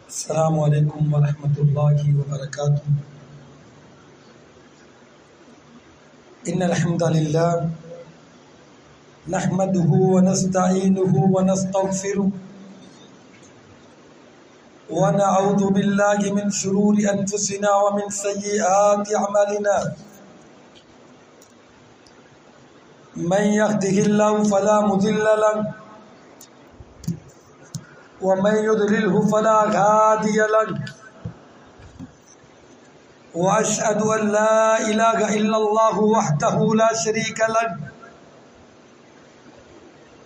السلام علیکم ورحمۃ اللہ وبرکاتہ۔ ان الحمد للہ نحمده ونستعینه ونستغفره ونعوذ باللہ من شرور انفسنا ومن سیئات اعمالنا، من يهده الله فلا مضل له ومن يضلله فلا هادي له، وأشهد أن لا إله إلا الله وحده لا شريك له،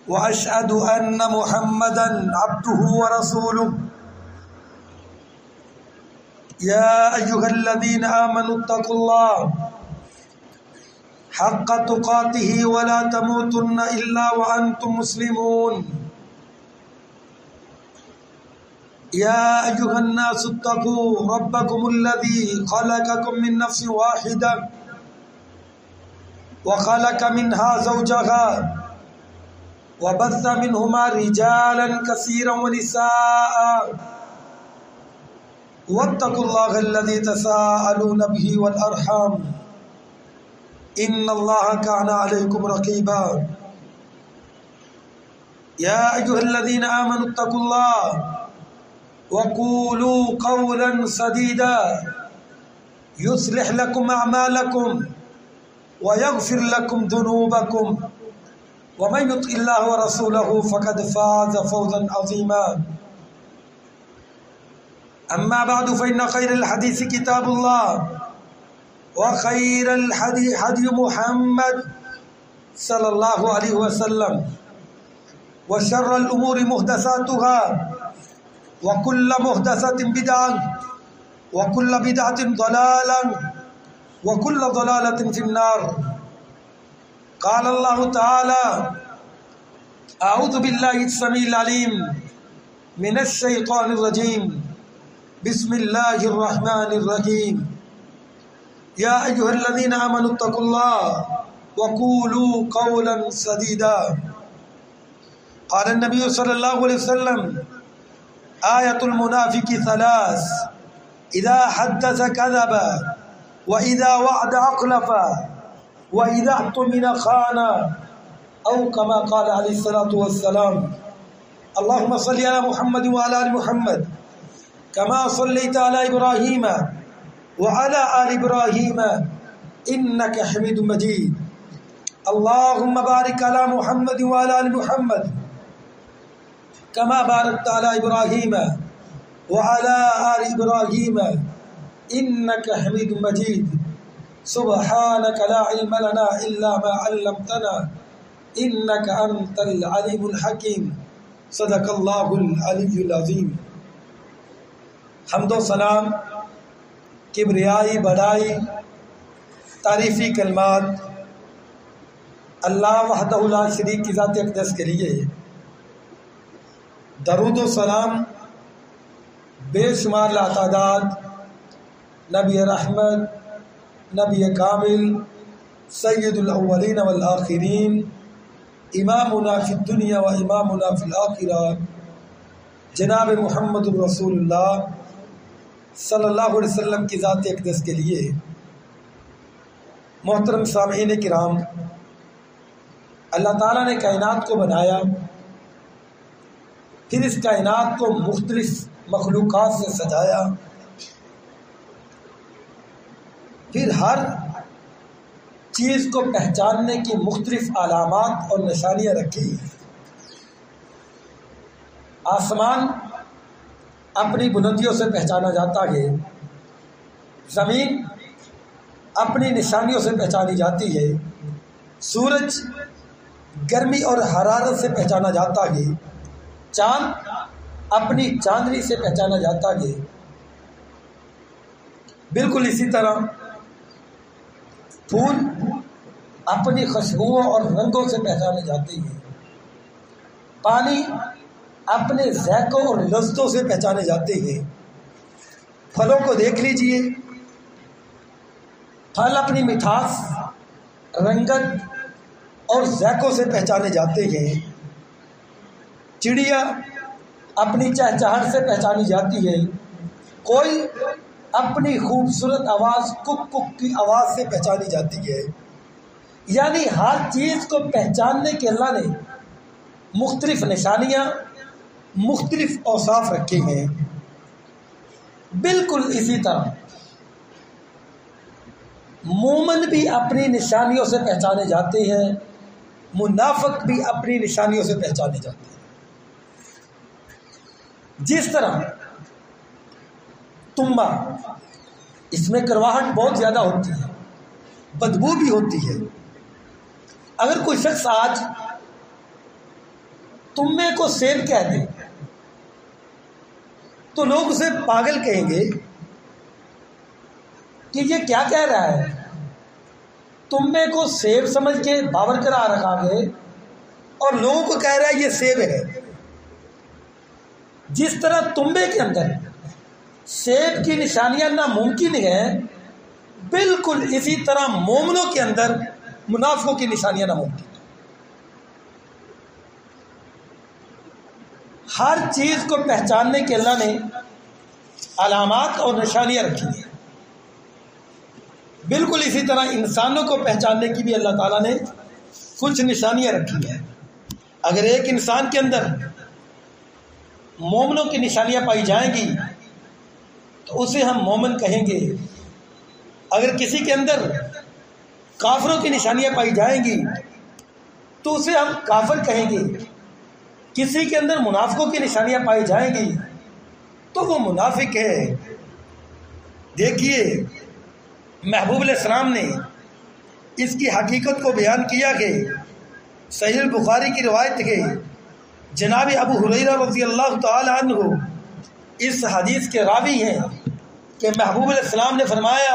وأشهد أن محمدا عبده ورسوله، يا أيها الذين آمنوا اتقوا الله حق تقاته ولا تموتن إلا وأنتم مسلمون، يا أيها الناس اتقوا ربكم الذي خلقكم من نفس واحدة وخلق منها زوجها وبث منهما رجالا كثيرا ونساء، واتقوا الله الذي تساءلون به والأرحام إن الله كان عليكم رقيبا، يا أيها الذين آمنوا اتقوا الله وقولوا قولا سديدا يصلح لكم أعمالكم ويغفر لكم ذنوبكم، ومن يطع الله ورسوله فقد فاز فوزا عظيما، أما بعد فإن خير الحديث كتاب الله وخير الهدي هدي محمد صلى الله عليه وسلم، وشر الأمور محدثاتها وكل محدثة بدعة وكل بدعة ضلالة وكل ضلالة في النار۔ قال الله تعالى: أعوذ بالله السميع العليم من الشيطان الرجيم، بسم الله الرحمن الرحيم، يا أيها الذين آمنوا اتقوا الله وقولوا قولا سديدا۔ قال النبي صلى الله عليه وسلم: آیت المنافق ثلاث، اذا حدث كذب واذا وعد اخلف واذا اؤتمن خان، او كما قال علیہ الصلوۃ والسلام۔ اللهم صل على محمد وعلى ال محمد كما صليت على ابراهيم وعلى ال ابراهيم انك حميد مجيد، اللهم بارك على محمد وعلى ال محمد كما باركت على إبراهيم وعلى آل إبراهيم إنك حميد مجيد، سبحانك لا علم لنا إلا ما علمتنا إنك أنت العليم الحكيم، صدق الله العلي العظيم۔ حمد و سلام، کبریائی، بڑائی، تعریفی کلمات اللہ وحدہ لا شریک کی ذات اقدس کے لیے، درود و سلام بے شمار لاتعداد نبی رحمت، نبی کامل، سید الاولین والآخرین، امامنا فی الدنیا و امامنا فی الآخرہ، جناب محمد الرسول اللہ صلی اللہ علیہ وسلم کی ذات اقدس کے لیے۔ محترم سامعین کرام، اللہ تعالیٰ نے کائنات کو بنایا، پھر اس کائنات کو مختلف مخلوقات سے سجایا، پھر ہر چیز کو پہچاننے کی مختلف علامات اور نشانیاں رکھی۔ آسمان اپنی بلندیوں سے پہچانا جاتا ہے، زمین اپنی نشانیوں سے پہچانی جاتی ہے، سورج گرمی اور حرارت سے پہچانا جاتا ہے، چاند اپنی چاندنی سے پہچانا جاتا ہے، بالکل اسی طرح پھول اپنی خوشبوؤں اور رنگوں سے پہچانے جاتے ہیں، پانی اپنے ذائقوں اور لذتوں سے پہچانے جاتے ہیں، پھلوں کو دیکھ لیجئے، پھل اپنی مٹھاس، رنگت اور ذائقوں سے پہچانے جاتے ہیں، چڑیا اپنی چہچہٹ سے پہچانی جاتی ہے، کوئی اپنی خوبصورت آواز کک کک کی آواز سے پہچانی جاتی ہے۔ یعنی ہر چیز کو پہچاننے کے اللہ نے مختلف نشانیاں، مختلف اوصاف رکھے ہیں۔ بالکل اسی طرح مومن بھی اپنی نشانیوں سے پہچانے جاتے ہیں، منافق بھی اپنی نشانیوں سے پہچانے جاتے ہیں۔ جس طرح تمبا، اس میں کرواہٹ بہت زیادہ ہوتی ہے، بدبو بھی ہوتی ہے۔ اگر کوئی شخص آج تمبے کو سیب کہہ دے تو لوگ اسے پاگل کہیں گے کہ یہ کیا کہہ رہا ہے، تمبے کو سیب سمجھ کے باور کرا رکھا گے اور لوگوں کو کہہ رہا ہے یہ سیب ہے۔ جس طرح تمبے کے اندر سیب کی نشانیاں ناممکن ہیں، بالکل اسی طرح مومنوں کے اندر منافقوں کی نشانیاں ناممکن ہیں۔ ہر چیز کو پہچاننے کے اللہ نے علامات اور نشانیاں رکھی ہیں۔ بالکل اسی طرح انسانوں کو پہچاننے کی بھی اللہ تعالیٰ نے کچھ نشانیاں رکھی ہیں۔ اگر ایک انسان کے اندر مومنوں کی نشانیاں پائی جائیں گی تو اسے ہم مومن کہیں گے، اگر کسی کے اندر کافروں کی نشانیاں پائی جائیں گی تو اسے ہم کافر کہیں گے، کسی کے اندر منافقوں کی نشانیاں پائی جائیں گی تو وہ منافق ہے۔ دیکھیے محبوب علیہ السلام نے اس کی حقیقت کو بیان کیا کہ صحیح البخاری کی روایت ہے، جناب ابو ہریرہ رضی اللہ تعالی عنہ اس حدیث کے راوی ہیں کہ محبوب علیہ السلام نے فرمایا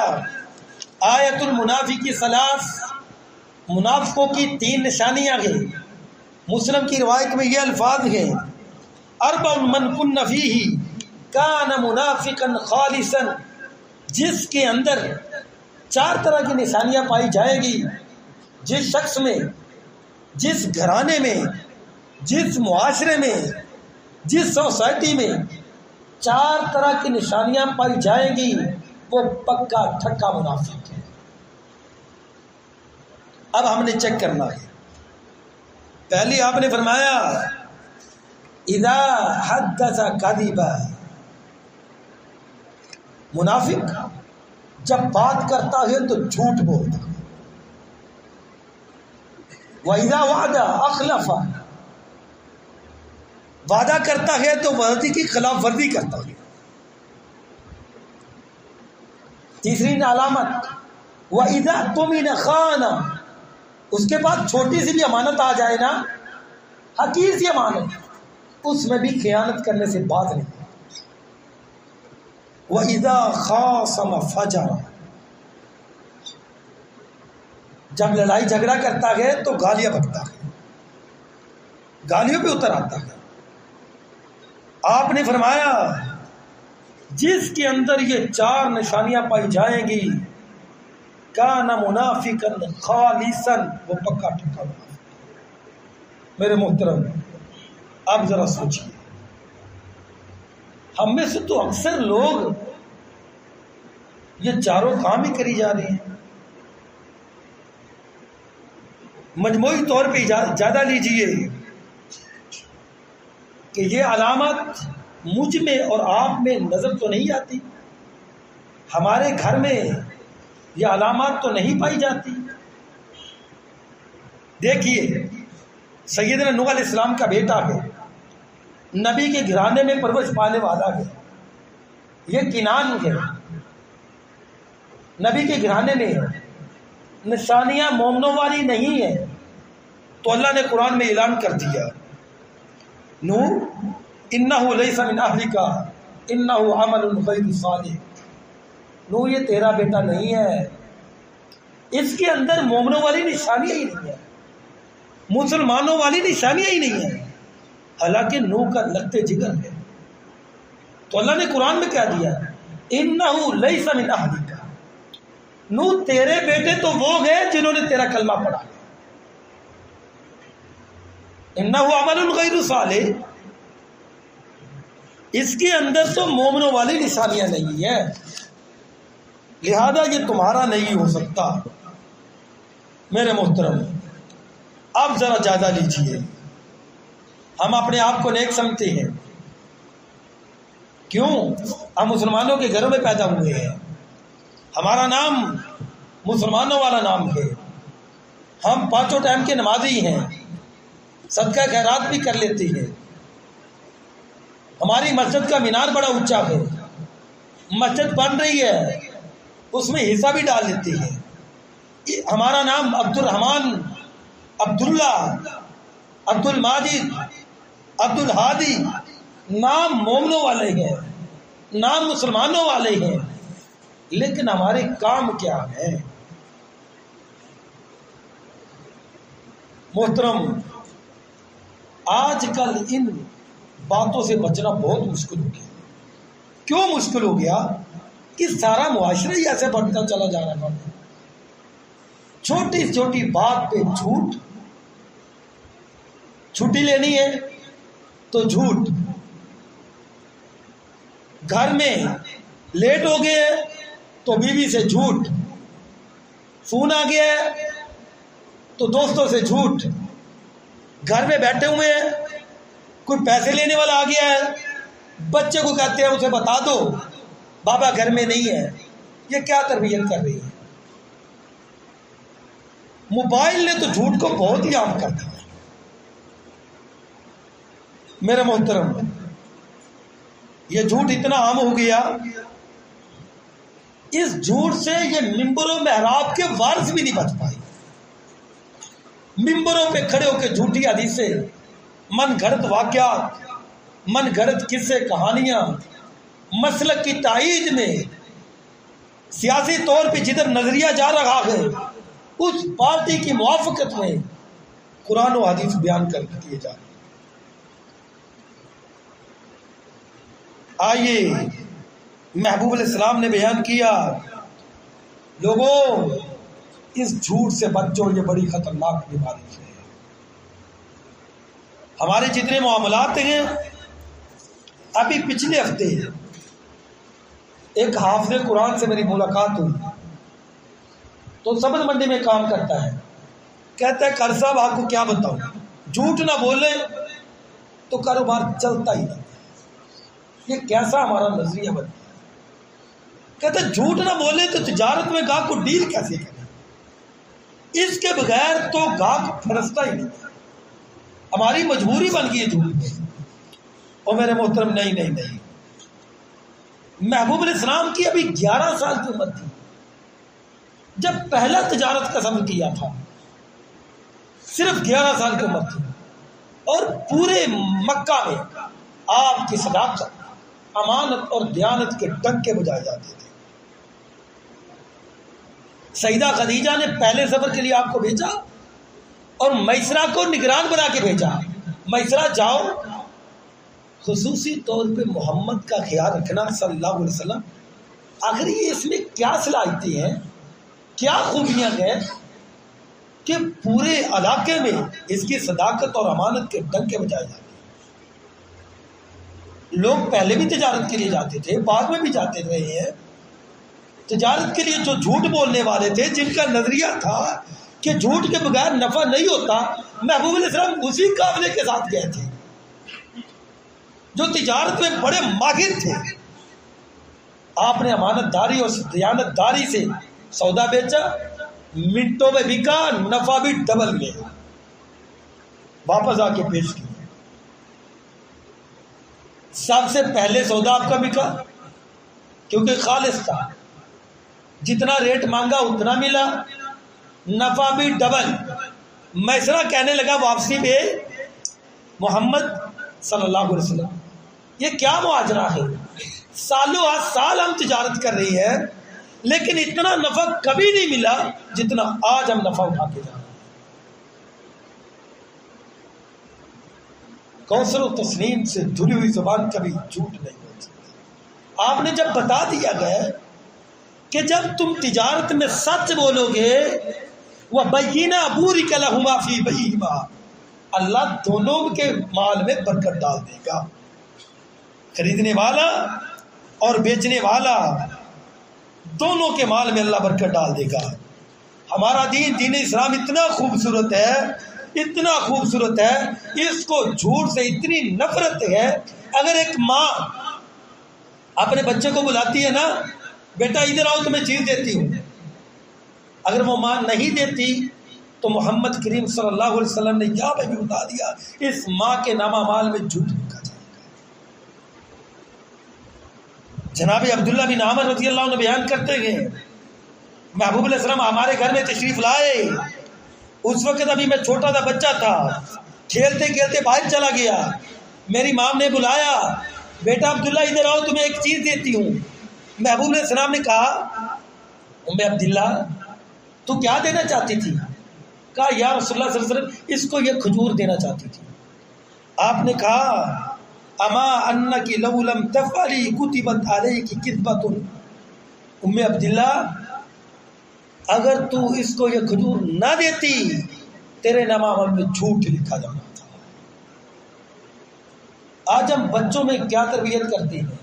آیت المنافق ثلاث، منافقوں کی 3 نشانیاں ہیں۔ مسلم کی روایت میں یہ الفاظ ہیں، اربع من کن فیہ کان منافقا خالصا، جس کے اندر 4 طرح کی نشانیاں پائی جائیں گی، جس شخص میں، جس گھرانے میں، جس معاشرے میں، جس سوسائٹی میں 4 طرح کی نشانیاں پائی جائیں گی وہ پکا ٹھکا منافق ہے۔ اب ہم نے چیک کرنا ہے۔ پہلی آپ نے فرمایا اذا حدث کذب، منافق جب بات کرتا ہے تو جھوٹ بولتا ہے۔ وَإِذَا وَعَدَ أَخْلَفَ، وعدہ کرتا ہے تو وعدے کی خلاف ورزی کرتا ہے۔ تیسری علامت وَإِذَا اؤْتُمِنَ خَانَ، اس کے بعد چھوٹی سی بھی امانت آ جائے نا، حقیر سی امانت، اس میں بھی خیانت کرنے سے باز نہیں۔ وَإِذَا خَاصَمَ فَجَرَ، جب لڑائی جھگڑا کرتا ہے تو گالیاں بکتا ہے، گالیوں پہ اتر آتا ہے۔ آپ نے فرمایا جس کے اندر یہ 4 نشانیاں پائی جائیں گی کان منافقا خالصا، وہ پکا ٹھکا منافق۔ میرے محترم اب ذرا سوچیے، ہم میں سے تو اکثر لوگ یہ چاروں کام ہی کری جا رہے ہیں۔ مجموعی طور پہ زیادہ لیجئے کہ یہ علامت مجھ میں اور آپ میں نظر تو نہیں آتی، ہمارے گھر میں یہ علامات تو نہیں پائی جاتی۔ دیکھیے سیدنا نوح علیہ السلام کا بیٹا ہے، نبی کے گھرانے میں پرورش پانے والا ہے، یہ کنان ہے، نبی کے گھرانے میں ہے، نشانیاں مومنوں والی نہیں ہیں، تو اللہ نے قرآن میں اعلان کر دیا نوح انہ لیس من اہلک انہ عمل غیر صالح، نوح یہ تیرا بیٹا نہیں ہے، اس کے اندر مومنوں والی نشانیاں ہی نہیں ہیں، مسلمانوں والی نشانیاں ہی نہیں ہیں، حالانکہ نوح کا لگتے جگر ہے۔ تو اللہ نے قرآن میں کیا دیا انہ لیس من اہلک، نوح تیرے بیٹے تو وہ ہیں جنہوں نے تیرا کلمہ پڑھا، انہ عمل غیر صالح، اس کے اندر تو مومنوں والی نشانیاں نہیں ہیں، لہذا یہ تمہارا نہیں ہو سکتا۔ میرے محترم، اب ذرا جائزہ لیجئے، ہم اپنے آپ کو نیک سمجھتے ہیں، کیوں؟ ہم مسلمانوں کے گھروں میں پیدا ہوئے ہیں، ہمارا نام مسلمانوں والا نام ہے، ہم پانچوں ٹائم کے نمازی ہیں، صدقہ خیرات بھی کر لیتے ہیں، ہماری مسجد کا مینار بڑا اونچا ہے، مسجد بن رہی ہے اس میں حصہ بھی ڈال لیتے ہیں، ہمارا نام عبد الرحمن، عبداللہ، عبد الماجد، عبد الہادی، نام مومنوں والے ہیں، نام مسلمانوں والے ہیں، لیکن ہمارے کام کیا ہے؟ محترم، آج کل ان باتوں سے بچنا بہت مشکل ہو گیا۔ کیوں مشکل ہو گیا؟ کہ سارا معاشرہ ہی ایسے بڑھتا چلا جا رہا ہے، چھوٹی چھوٹی بات پہ جھوٹ، چھٹی لینی ہے تو جھوٹ، گھر میں لیٹ ہو گئے تو بیوی سے جھوٹ، فون آ گیا ہے تو دوستوں سے جھوٹ، گھر میں بیٹھے ہوئے ہیں کوئی پیسے لینے والا آ گیا ہے، بچے کو کہتے ہیں اسے بتا دو بابا گھر میں نہیں ہے۔ یہ کیا تربیت کر رہی ہے؟ موبائل نے تو جھوٹ کو بہت ہی عام کر دیا۔ میرے محترم، یہ جھوٹ اتنا عام ہو گیا، اس جھوٹ سے یہ ممبر و محراب کے وارث بھی نہیں بچ پائے۔ ممبروں پہ کھڑے ہو کے جھوٹی حدیثیں، من گھڑت واقعات، من گھڑت قصے کہانیاں، مسلک کی تائید میں سیاسی طور پہ جدھر نظریہ جا رہا ہے اس پارٹی کی موافقت میں قرآن و حدیث بیان کر دیے جا رہے ہیں۔ آئیے، محبوب علیہ السلام نے بیان کیا، لوگوں اس جھوٹ سے بچو، یہ بڑی خطرناک بیماری ہے۔ ہمارے جتنے معاملات ہیں، ابھی پچھلے ہفتے ایک حافظ قرآن سے میری ملاقات ہوئی تو سبز منڈی میں کام کرتا ہے، کہتا ہے کر صاحب آپ کو کیا بتاؤں، جھوٹ نہ بولے تو کاروبار چلتا ہی نہیں۔ یہ کیسا ہمارا نظریہ بن گیا؟ کہتا ہے جھوٹ نہ بولے تو تجارت میں گاہک کو ڈیل کیسے کرے، اس کے بغیر تو گاہک پھنستا ہی نہیں۔ ہماری مجبوری بن گئی ہے جھوٹ میں۔ اور میرے محترم، نہیں نہیں نہیں، محبوب علیہ السلام کی ابھی 11 سال کی عمر تھی جب پہلا تجارت کا سفر کیا تھا، صرف 11 سال کی عمر تھی، اور پورے مکہ میں آپ کی صداقت، امانت اور دیانت کے ڈنکے بجائے جاتے تھے۔ سیدہ خدیجہ نے پہلے سفر کے لیے آپ کو بھیجا اور میسرہ کو نگران بنا کے بھیجا، میسرہ جاؤ، خصوصی طور پہ محمد کا خیال رکھنا صلی اللہ علیہ وسلم۔ آخر یہ اس میں کیا صلاحیتیں ہیں، کیا خوبیاں ہیں کہ پورے علاقے میں اس کی صداقت اور امانت کے ڈنکے بجائے جاتے ہیں۔ لوگ پہلے بھی تجارت کے لیے جاتے تھے، بعد میں بھی جاتے رہے ہیں۔ تجارت کے لیے جو جھوٹ بولنے والے تھے، جن کا نظریہ تھا کہ جھوٹ کے بغیر نفع نہیں ہوتا، محبوب علیہ السلام اسی قافلے کے ساتھ گئے تھے جو تجارت میں بڑے ماہر تھے۔ آپ نے امانت داری اور دیانت داری سے سودا بیچا، منٹوں میں بکا، نفع بھی ڈبل گیا، واپس آ کے پیش کیا۔ سب سے پہلے سودا آپ کا بکا کیونکہ خالص تھا، جتنا ریٹ مانگا اتنا ملا، نفع بھی ڈبل۔ میسرہ کہنے لگا واپسی پہ، محمد صلی اللہ علیہ وسلم یہ کیا معاجرہ ہے، سالوں سال ہم تجارت کر رہی ہے لیکن اتنا نفع کبھی نہیں ملا جتنا آج ہم نفع اٹھا کے جا رہے ہیں۔ کوثر و تسنیم سے دھلی ہوئی زبان کبھی جھوٹ نہیں بول سکتی۔ آپ نے جب بتا دیا گیا کہ جب تم تجارت میں سچ بولو گے، وَبَيِّنَا بُورِكَ لَهُمَا فِي بَيْعِهِمَا، اللہ دونوں کے مال میں برکت ڈال دے گا، خریدنے والا اور بیچنے والا دونوں کے مال میں اللہ برکت ڈال دے گا۔ ہمارا دین اسلام اتنا خوبصورت ہے، اتنا خوبصورت ہے، اس کو جھوٹ سے اتنی نفرت ہے۔ اگر ایک ماں اپنے بچے کو بلاتی ہے نا، بیٹا ادھر آؤ تمہیں چیز دیتی ہوں، اگر وہ ماں نہیں دیتی تو محمد کریم صلی اللہ علیہ وسلم نے یہاں پہ بھی بتا دیا اس ماں کے نامہ مال میں جھوٹ لکھا جائے گا۔ جناب عبداللہ بن عامر رضی اللہ عنہ بیان کرتے ہیں محبوب علیہ السلام ہمارے گھر میں تشریف لائے، اس وقت ابھی میں چھوٹا تھا، بچہ تھا، کھیلتے کھیلتے باہر چلا گیا، میری ماں نے بلایا، بیٹا عبداللہ ادھر آؤ تمہیں ایک چیز دیتی ہوں۔ محبوب علیہ السلام نے کہا ام عبداللہ تو کیا دینا چاہتی تھی؟ کہا یا رسول اللہ صلی اللہ علیہ وسلم اس کو یہ کھجور دینا چاہتی تھی۔ آپ نے کہا اما انکی لو لم تفعلی کتبت علیک کتبۃ، ام عبداللہ اگر تو اس کو یہ کھجور نہ دیتی تیرے نامہ عمل میں جھوٹ لکھا جانا تھا۔ آج ہم بچوں میں کیا تربیت کرتے ہیں،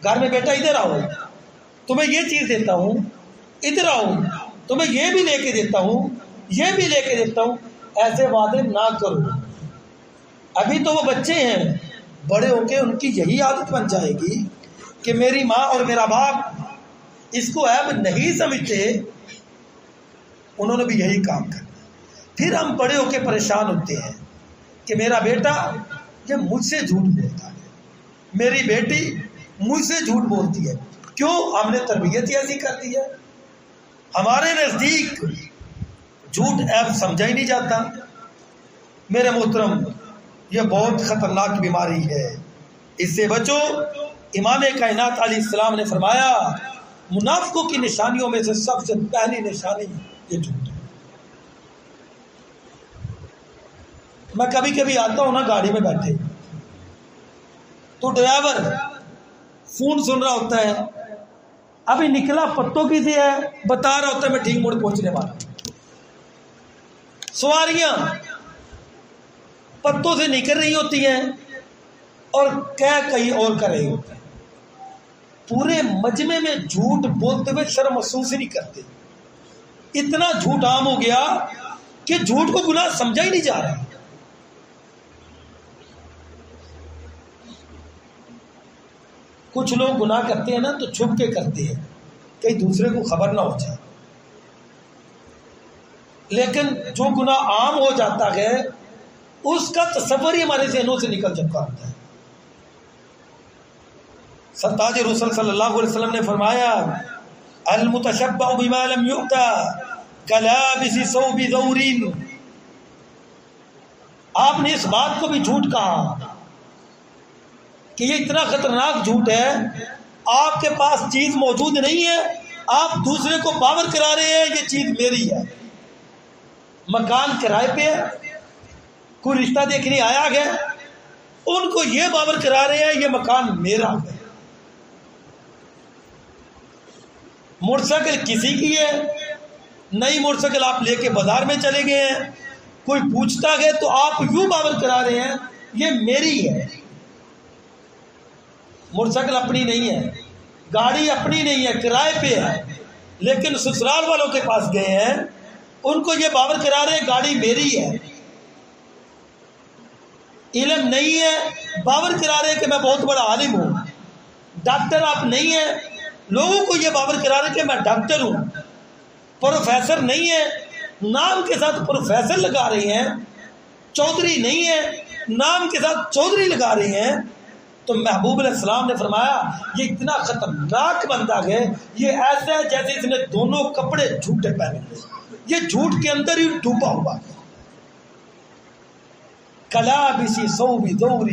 گھر میں بیٹا ادھر آؤ تمہیں یہ چیز دیتا ہوں، ادھر آؤ تمہیں یہ بھی لے کے دیتا ہوں، یہ بھی لے کے دیتا ہوں، ایسے وعدے نہ کرو۔ ابھی تو وہ بچے ہیں، بڑے ہو کے ان کی یہی عادت بن جائے گی کہ میری ماں اور میرا باپ اس کو عیب نہیں سمجھتے، انہوں نے بھی یہی کام کرنا۔ پھر ہم بڑے ہو کے پریشان ہوتے ہیں کہ میرا بیٹا یہ مجھ سے جھوٹ بولتا ہے، میری بیٹی مجھ سے جھوٹ بولتی ہے۔ کیوں؟ ہم نے تربیت ہی ایسی کر دی ہے۔ ہمارے نزدیک جھوٹ عیب سمجھا ہی نہیں جاتا۔ میرے محترم، یہ بہت خطرناک بیماری ہے، اس سے بچو۔ امام کائنات علیہ السلام نے فرمایا منافقوں کی نشانیوں میں سے سب سے پہلی نشانی یہ جھوٹ ہے۔ میں کبھی کبھی آتا ہوں نا گاڑی میں بیٹھے تو ڈرائیور فون سن رہا ہوتا ہے، ابھی نکلا پتوں کی سے ہے، بتا رہا ہوتا ہے میں ٹھیک موڑ پہنچنے والا ہوں۔ سواریاں پتوں سے نکل رہی ہوتی ہیں اور کہیں اور کر رہی ہوتی ہیں، پورے مجمع میں جھوٹ بولتے ہوئے شرم محسوس ہی نہیں کرتے۔ اتنا جھوٹ عام ہو گیا کہ جھوٹ کو گناہ سمجھا ہی نہیں جا رہا۔ کچھ لوگ گناہ کرتے ہیں نا تو چھپ کے کرتے ہیں، کہیں دوسرے کو خبر نہ ہو جائے، لیکن جو گناہ عام ہو جاتا ہے اس کا تصور ہی ہمارے ذہنوں سے نکل چکا ہوتا ہے۔ سرتاج رسول صلی اللہ علیہ وسلم نے فرمایا المتشبع بما لم یؤتا کلابس ثوب ذور۔ آپ نے اس بات کو بھی جھوٹ کہا کہ یہ اتنا خطرناک جھوٹ ہے، آپ کے پاس چیز موجود نہیں ہے، آپ دوسرے کو باور کرا رہے ہیں یہ چیز میری ہے۔ مکان کرائے پہ ہے، کوئی رشتہ دیکھنے آیا ہے، ان کو یہ باور کرا رہے ہیں یہ مکان میرا ہے۔ موٹر سائیکل کسی کی ہے، نئی موٹر سائیکل آپ لے کے بازار میں چلے گئے ہیں، کوئی پوچھتا ہے تو آپ یوں باور کرا رہے ہیں یہ میری ہے۔ موٹر سائیکل اپنی نہیں ہے، گاڑی اپنی نہیں ہے، کرائے پہ ہے، لیکن سسرال والوں کے پاس گئے ہیں، ان کو یہ باور کرا رہے ہیں گاڑی میری ہے۔ علم نہیں ہے، باور کرا رہے ہیں کہ میں بہت بڑا عالم ہوں۔ ڈاکٹر آپ نہیں ہیں، لوگوں کو یہ باور کرا رہے ہیں کہ میں ڈاکٹر ہوں۔ پروفیسر نہیں ہے، نام کے ساتھ پروفیسر لگا رہے ہیں۔ چودھری نہیں ہے، نام کے ساتھ چودھری لگا رہے ہیں۔ تو محبوب علیہ السلام نے فرمایا یہ اتنا خطرناک بندہ ہے، یہ ایسا ہے جیسے اس نے دونوں کپڑے جھوٹے پہنے ہیں، یہ جھوٹ کے اندر ہی ڈوبا ہوا ہے۔ کلابس ثوب ذور،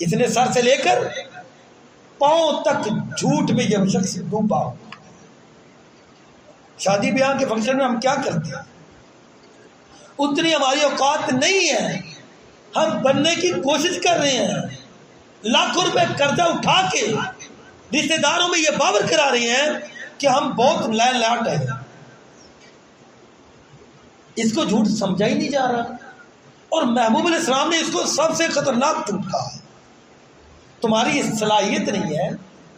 اس نے سر سے لے کر پاؤں تک جھوٹ میں یہ شخص ڈوبا ہوا۔ شادی بیاہ کے فنکشن میں ہم کیا کرتے ہیں، اتنی ہماری اوقات نہیں ہے، ہم بننے کی کوشش کر رہے ہیں، لاکھوں روپے قرضہ اٹھا کے رشتے داروں میں یہ باور کرا رہے ہیں کہ ہم بہت لائن لاٹ ہیں۔ اس کو جھوٹ سمجھا ہی نہیں جا رہا، اور محبوب علیہ السلام نے اس کو سب سے خطرناک جھوٹ کہا ہے۔ تمہاری صلاحیت نہیں ہے،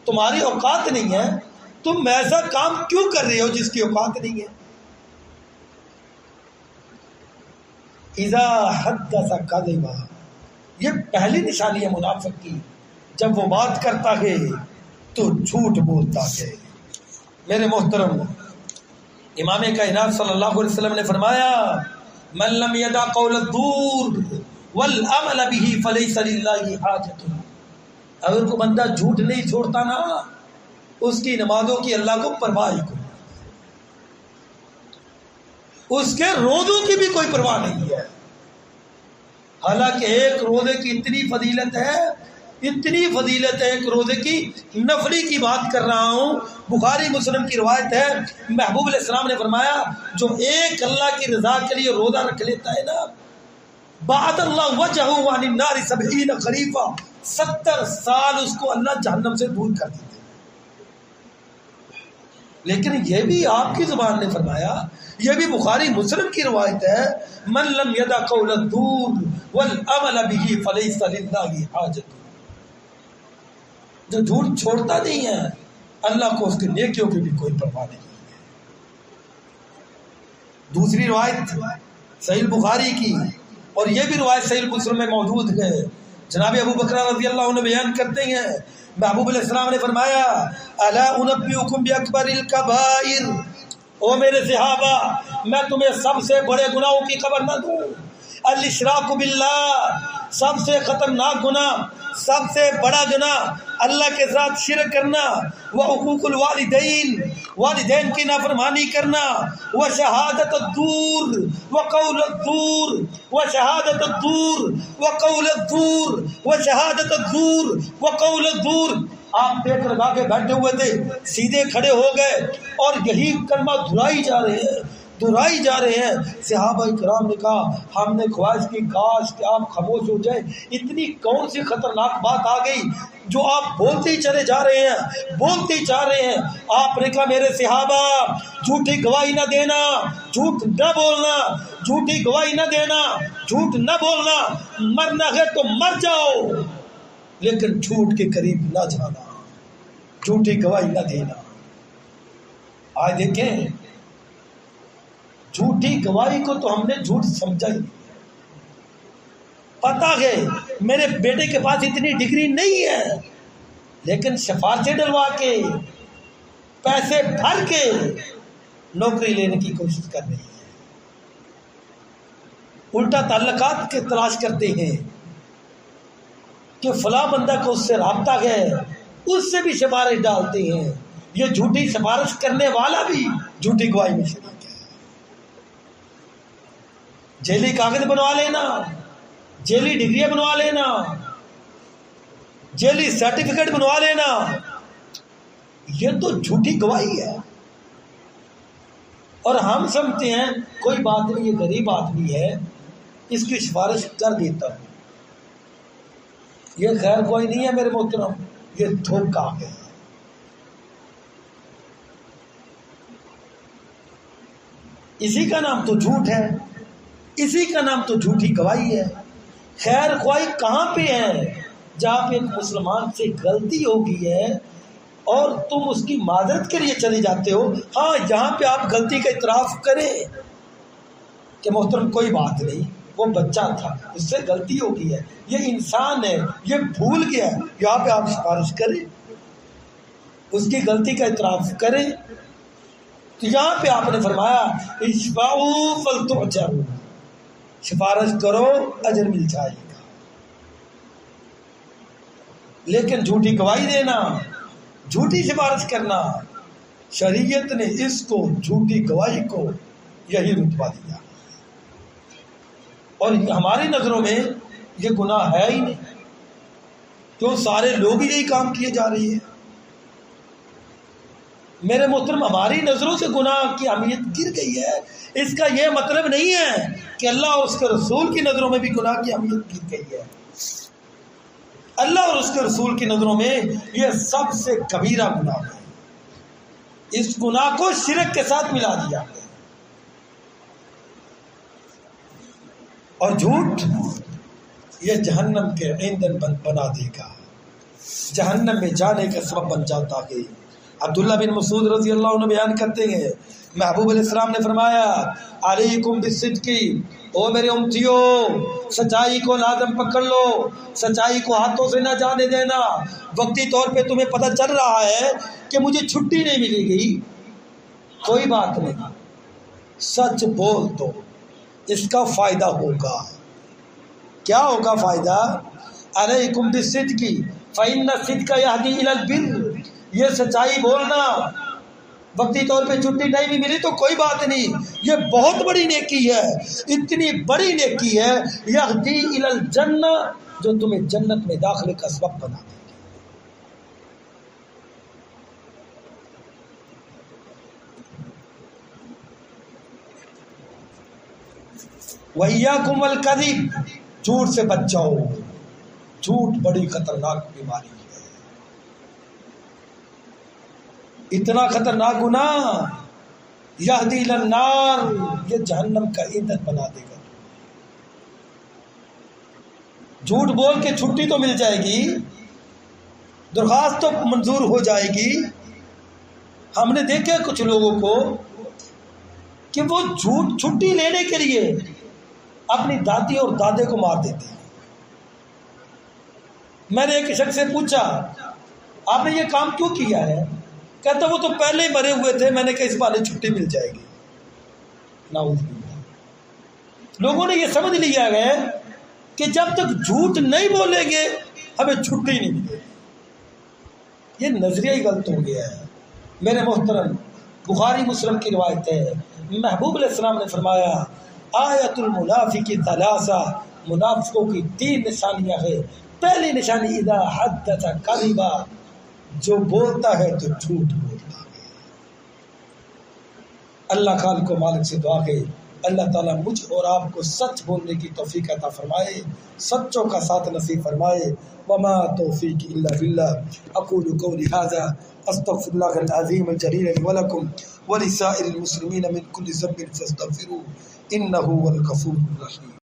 تمہاری اوقات نہیں ہے، تم ایسا کام کیوں کر رہے ہو جس کی اوقات نہیں ہے؟ اذا حدث کذب، یہ پہلی نشانی ہے منافق کی، جب وہ بات کرتا ہے تو جھوٹ بولتا ہے۔ میرے محترم، امام کائنات صلی اللہ علیہ وسلم نے فرمایا من لم یدع قول الزور والعمل به فلیس للہ حاجۃ، اگر کوئی بندہ جھوٹ نہیں چھوڑتا نا، اس کی نمازوں کی اللہ کو پرواہ ہی کوئی، اس کے روزوں کی بھی کوئی پرواہ نہیں ہے۔ حالانکہ ایک روزے کی اتنی فضیلت ہے، اتنی فضیلت ہے ایک روزے کی، نفلی کی بات کر رہا ہوں، بخاری مسلم کی روایت ہے، محبوب علیہ السلام نے فرمایا جو ایک اللہ کی رضا کے لیے روزہ رکھ لیتا ہے نا، بعد اللہ وجہہ عن النار 70 خریفہ، 70 سال اس کو اللہ جہنم سے دور کر دیتے ہیں۔ لیکن یہ بھی آپ کی زبان نے فرمایا، یہ بھی بخاری مسلم کی روایت ہے، من لم یدع قول الزور والعمل به فلیس للہ حاجۃ، جو جھوٹ چھوڑتا نہیں ہے اللہ کو اس کے نیکیوں کی بھی کوئی پرواہ نہیں ہے۔ دوسری روایت صحیح بخاری کی، اور یہ بھی روایت صحیح مسلم میں موجود ہے، جناب ابو بکر رضی اللہ عنہ بیان کرتے ہیں، محبوب علیہ السلام نے فرمایا الا انبئکم باکبر الکبائر، او میرے صحابہ میں تمہیں سب سے بڑے گناہوں کی خبر نہ دوں؟ الاشراک باللہ، سب سے خطرناک گناہ، سب سے بڑا گناہ اللہ کے ساتھ شرک کرنا، وعقوق الوالدین، والدین کی نافرمانی کرنا، وشہادت الزور وقول الزور، وشہادت الزور وقول الزور، وشہادت الزور وقول الزور۔ آپ دیکھ لگا کے بیٹھے ہوئے تھے، سیدھے کھڑے ہو گئے اور یہی کلمہ دہرائی جا رہے ہیں، دہرائی جا رہے ہیں۔ صحابہ کرام نے کہا ہم نے خواہش کی کاش کہ آپ خاموش ہو جائیں، اتنی کون سی خطرناک بات آ گئی جو آپ بولتے ہی چلے جا رہے ہیں، بولتے ہی جا رہے ہیں۔ آپ نے کہا میرے صحابہ جھوٹی گواہی نہ دینا، جھوٹ نہ بولنا، جھوٹی گواہی نہ دینا، جھوٹ نہ بولنا، مرنا ہے تو مر جاؤ لیکن جھوٹ کے قریب نہ جانا، جھوٹی گواہی نہ دینا۔ آج دیکھیں جھوٹی گواہی کو تو ہم نے جھوٹ سمجھا ہی، پتہ ہے میرے بیٹے کے پاس اتنی ڈگری نہیں ہے لیکن سفارشیں ڈلوا کے پیسے بھر کے نوکری لینے کی کوشش کر رہی ہے، الٹا تعلقات کے تلاش کرتے ہیں کہ فلاں بندہ کو اس سے رابطہ ہے، اس سے بھی سفارش ڈالتے ہیں۔ یہ جھوٹی سفارش کرنے والا بھی جھوٹی گواہی میں شریک ہے۔ جیلی کاغذ بنوا لینا، جیلی ڈگریاں بنوا لینا، جیلی سرٹیفکیٹ بنوا لینا، یہ تو جھوٹی گواہی ہے۔ اور ہم سمجھتے ہیں کوئی بات نہیں، یہ غریب آدمی ہے اس کی سفارش کر دیتا ہوں۔ یہ خیر کوئی نہیں ہے میرے محترم، یہ دھوکہ ہے۔ اسی کا نام تو جھوٹ ہے، اسی کا نام تو جھوٹی گواہی ہے۔ خیر خواہی کہاں پہ ہے؟ جہاں پہ ایک مسلمان سے غلطی ہو گئی ہے اور تم اس کی معذرت کے لیے چلے جاتے ہو، ہاں یہاں پہ آپ غلطی کا اعتراف کریں کہ محترم کوئی بات نہیں، وہ بچہ تھا، اس سے غلطی ہو گئی ہے، یہ انسان ہے، یہ بھول گیا ہے، یہاں پہ آپ سفارش کریں، اس کی غلطی کا اعتراف کریں۔ تو یہاں پہ آپ نے فرمایا اشفعوا فلتؤجروا، سفارش کرو اجر مل جائے گا۔ لیکن جھوٹی گواہی دینا، جھوٹی سفارش کرنا، شریعت نے اس کو، جھوٹی گواہی کو یہی رتبہ دیا، اور ہماری نظروں میں یہ گناہ ہے ہی نہیں، کیوں سارے لوگ ہی یہی کام کیے جا رہے ہیں۔ میرے محترم ہماری نظروں سے گناہ کی اہمیت گر گئی ہے، اس کا یہ مطلب نہیں ہے کہ اللہ اور اس کے رسول کی نظروں میں بھی گناہ کی اہمیت گر گئی ہے۔ اللہ اور اس کے رسول کی نظروں میں یہ سب سے کبیرہ گناہ ہے، اس گناہ کو شرک کے ساتھ ملا دیا ہے۔ اور جھوٹ یہ جہنم کے ایندھن بنا دے گا۔ جہنم میں جانے کا سبب بن جاتا ہے۔ عبداللہ بن مسعود رضی اللہ عنہ بیان کرتے ہیں محبوب علیہ السلام نے فرمایا علیکم بالصدق، او میرے امتیو سچائی کو لازم پکڑ لو، سچائی کو ہاتھوں سے نہ جانے دینا۔ وقتی طور پہ تمہیں پتہ چل رہا ہے کہ مجھے چھٹی نہیں ملے گی، کوئی بات نہیں، سچ بول دو، اس کا فائدہ ہوگا۔ کیا ہوگا فائدہ؟ علیکم بالصدق فإن الصدق یہدی الی البر، یہ سچائی بولنا۔ وقتی طور پہ چھٹی نہیں بھی ملی تو کوئی بات نہیں، یہ بہت بڑی نیکی ہے، اتنی بڑی نیکی ہے یہدی الی الجنہ، جو تمہیں جنت میں داخلے کا سبب بنا دے گی۔ وَإِيَّاكُمْ وَالْكَذِبَ، جھوٹ سے بچ جاؤ، جھوٹ بڑی خطرناک بیماری ہے، اتنا خطرناک گناہ یہدی الی النار، یہ جہنم کا ایندھن بنا دے گا۔ جھوٹ بول کے چھٹی تو مل جائے گی، درخواست تو منظور ہو جائے گی۔ ہم نے دیکھا کچھ لوگوں کو کہ وہ جھوٹ چھٹی لینے کے لیے اپنی دادی اور دادے کو مار دیتے ہیں۔ میں نے ایک شخص سے پوچھا آپ نے یہ کام کیوں کیا ہے؟ کہتا وہ تو پہلے ہی مرے ہوئے تھے، میں نے کہا اس بہانے چھٹی مل جائے گی۔ نعوذ باللہ۔ لوگوں نے یہ سمجھ لیا ہے کہ جب تک جھوٹ نہیں بولیں گے ہمیں چھٹی نہیں ملے گی۔ یہ نظریہ ہی غلط ہو گیا ہے۔ میرے محترم، بخاری مسلم کی روایت ہے، محبوب علیہ السلام نے فرمایا آیت المنافق ثلاثہ، منافقوں کی 3 نشانیاں ہیں۔ پہلی نشانی اذا حدث کذبا، جو بولتا ہے تو جھوٹ بولتا ہے۔ اللہ خالق و مالک سے دعا ہے اللہ تعالیٰ مجھ اور آپ کو سچ بولنے کی توفیق عطا فرمائے، سچوں کا ساتھ نصیب فرمائے۔ وما توفیق الا باللہ، اقول قولی ھذا استغفر اللہ العظیم الجلیل لی ولکم ولسائر المسلمین من کل ذنب فاستغفروہ انہ هو الغفور الرحیم۔